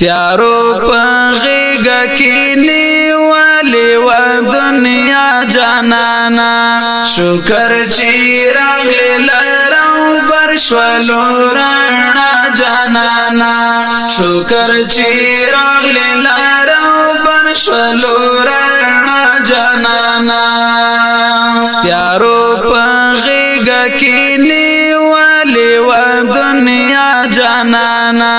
تیارو پغیگا کینی والی و دنیا جانانا شکر چی راغلی لرو برشولو رانا جانانا شکر چی راغلی لرو برشولو رانا جانانا تیارو پغیگا کینی والی و دنیا جانانا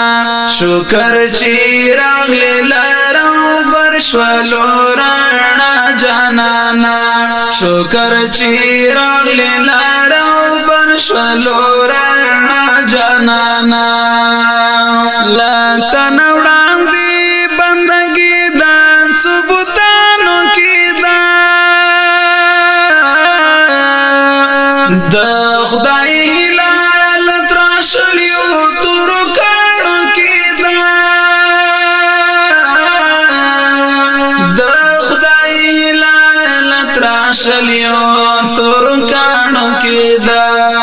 شکر چی راغلی لرو برشولو رانا جانانا شکر چی راغلی لرو برشولو رانا جانانا لتا نوڑان دی بندگی دان ثبوتانو کی دان دا خدای هلال تراشلیو تورو کانو کی دان دا خدای هلال تراشلیو تورو کانو کی دان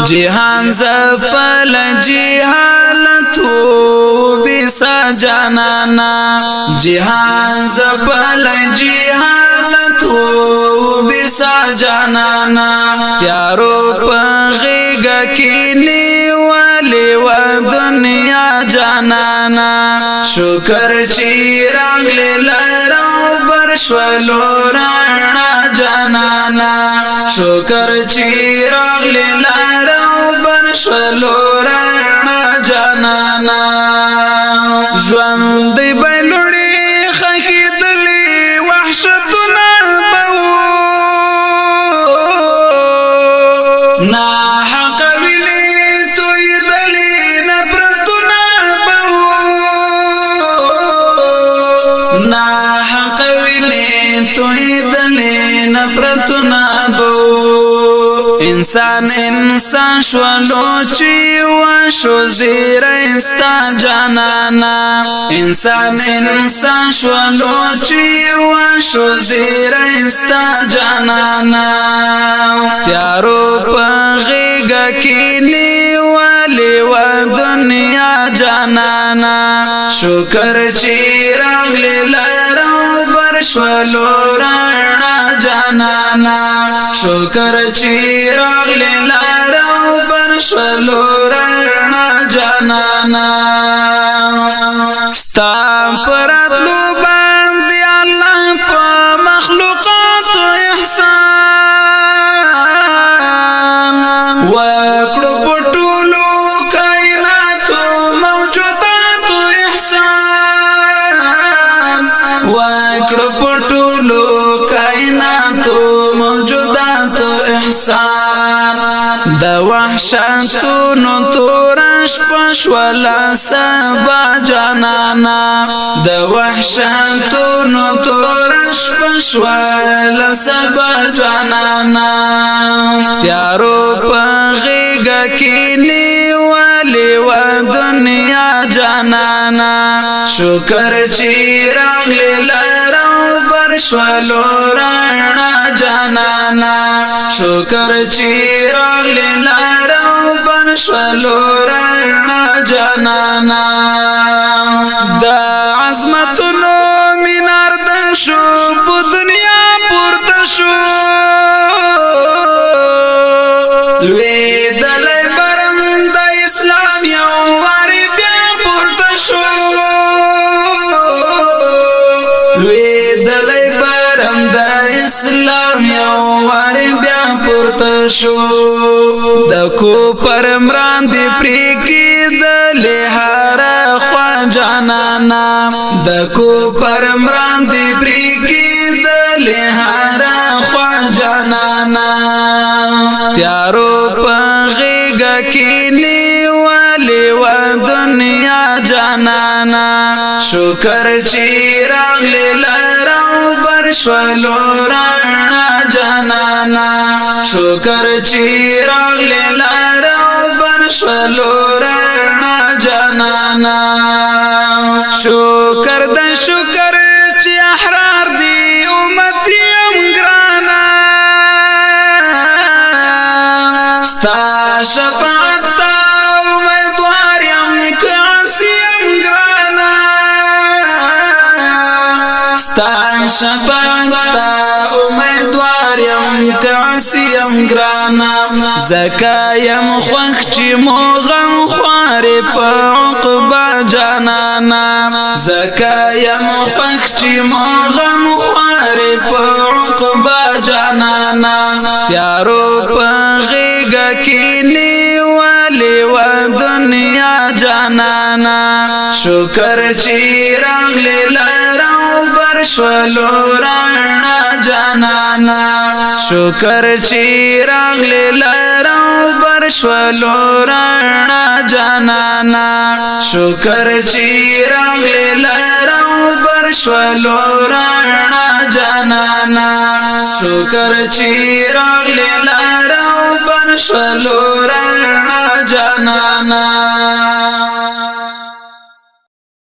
جہان زفل جہالت ہو بیسا جانانا جہان زفل جہالت ہو بیسا جانانا تیارو پغیگا کینی والی و دنیا جانانا شکر چی راغلی لرو برشولو رانا جانانا شکر چی راغلی لرو برشولو رانا جانانا ژوند دی بیلوڑی خاکی دلی وحشتنا بو نا حق ویلی توی دلی نفرتنا بو نا حق ویلی توی دلی نفرتنا بو انسان انسان شوالو چی وشو زیر استا جانانا انسان انسان شوالو چی وشو زیر استا جانانا تیارو پغیگا کینی والی و دنیا جانانا شکر چی راغلی لرو برشولو رانا جانانا شکر چی راغلی لرو برشولو رانا جانانا ستا پراتلو باندی اللہ پا مخلوقات و احسان وکڑو پٹولو کائنات و موجودات و احسان وکڑو پٹولو کائنات و موجودات و احسان دا وحشتونو تورش پشولا سبا جانانا دا وحشتونو تورش پشولا سبا جانانا تیارو پغیگا کینی والی و دنیا جانانا شکر چی راغلی لرو برشولو رانا جانانا شکر چی راغلی لرو برشولو رانا جانانا دا عظمتونو مینار دم شو پو دنیا پورتا شو لوی دلی برم دا اسلام یو واری بیا پورتا شو لوی دلی برم دا اسلام یو واری بیا پورتا شو دکو پرمران دی پریکی دلی هر خوا جانانا دکو پرمران دی پریکی دلی هر خوا جانانا تیارو پغیگا کینی والی و دنیا جانانا شکر چی راغلی لرو برشولو رانا جانانا شکر چی راغلی لرو برشولو رانا جانانا شکر دا شکر چی احرار دی امتی امگرانا ستا شفاعت تا امیدوار یم که عصی امگرانا شفاعت تا امیدوار یم کعسیم گرانا زکا یم خوخ چی مو غم خواری پا عقبا جانانا زکا یم خوخ چی مو غم خواری پا عقبا جانانا تیارو پا غیگا کینی والی و دنیا جانانا شکر چی راغلی لراو برشولو رانا جانانا شکر چی راغلی لراو برشولو رانا جانانا شکر چی راغلی لراو برشولو رانا جانانا شکر چی راغلی لراو برشولو رانا جانانا